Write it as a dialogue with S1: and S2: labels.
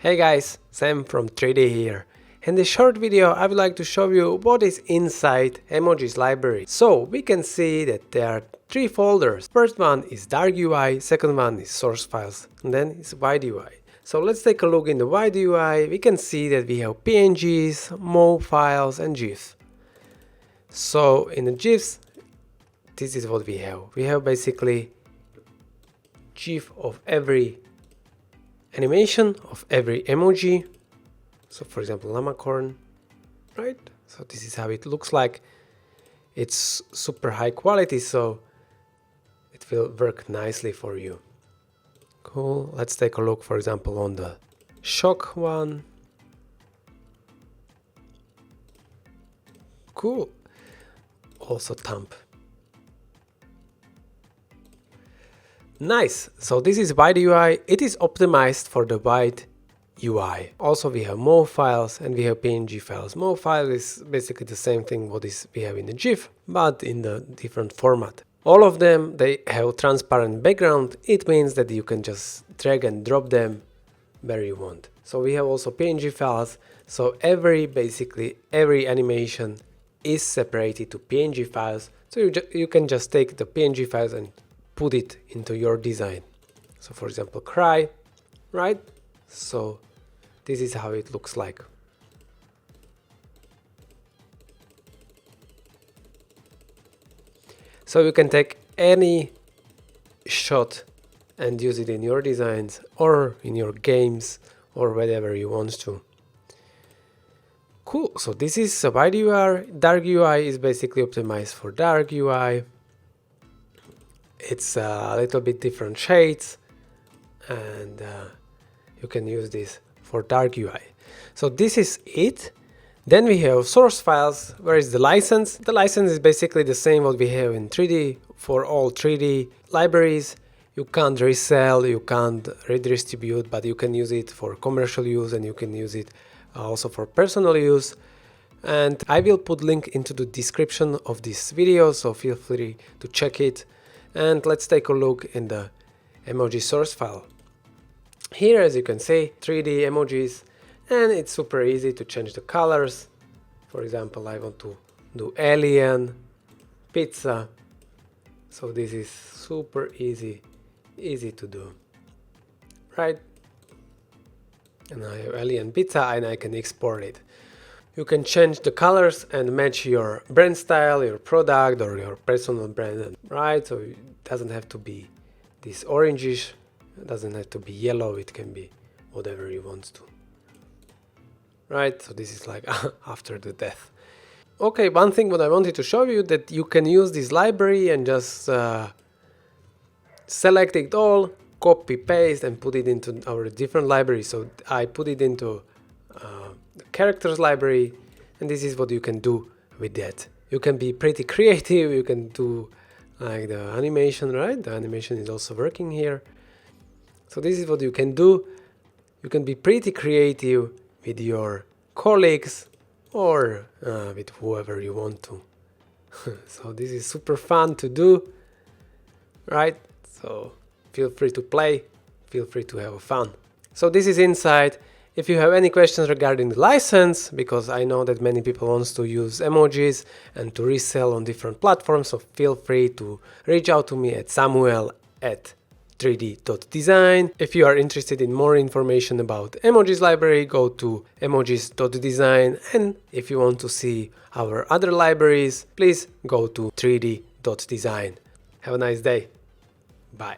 S1: Hey guys, Sam from 3D here. In this short video I would like to show you what is inside EMOJIZ library. So we can see that there are three folders. First one is dark UI, second one is source files, and then is wide UI. So let's take a look in the wide UI. We can see that we have PNGs, MOV files and GIFs. So in the GIFs, this is what we have. We have basically GIF of every animation, of every emoji. So for example, llama corn, right? So this is how it looks like. It's super high quality, so it will work nicely for you. Cool. Let's take a look, for example, on the shock one. Cool. Also thumb. Nice. So this is wide UI. It is optimized for the wide UI. Also we have MOV files and we have PNG files. MOV file is basically the same thing what is we have in the GIF, but in the different format. All of them, they have transparent background. It means that you can just drag and drop them where you want. So we have also PNG files. So basically every animation is separated to PNG files. So you can just take the PNG files and put it into your design. So for example, cry, right? So this is how it looks like. So you can take any shot and use it in your designs or in your games or whatever you want to. Cool, so this is a wide UI. Dark UI is basically optimized for dark UI. It's a little bit different shades and you can use this for dark UI. So this is it. Then we have source files. Where is the license? The license is basically the same what we have in 3D for all 3D libraries. You can't resell, you can't redistribute, but you can use it for commercial use and you can use it also for personal use. And I will put link into the description of this video, so feel free to check it. And let's take a look in the emoji source file. Here, as you can see, 3D emojis, and it's super easy to change the colors. For example, I want to do alien, pizza. So this is super easy to do, right? And I have alien pizza and I can export it. You can change the colors and match your brand style, your product or your personal brand, right? So it doesn't have to be this orangish, it doesn't have to be yellow, it can be whatever you want to. Right, so this is like after the death. Okay, one thing what I wanted to show you, that you can use this library and just select it all, copy, paste and put it into our different libraries. So I put it into the characters library, and this is what you can do with that. You can be pretty creative, you can do like the animation, right? The animation is also working here. So this is what you can do. You can be pretty creative with your colleagues or with whoever you want to. So this is super fun to do, right? So feel free to play, feel free to have fun. So this is inside. If you have any questions regarding the license, because I know that many people want to use emojis and to resell on different platforms, so feel free to reach out to me at samuel@3d.design. If you are interested in more information about EMOJIZ library, go to emojis.design, and if you want to see our other libraries, please go to 3d.design. Have a nice day. Bye.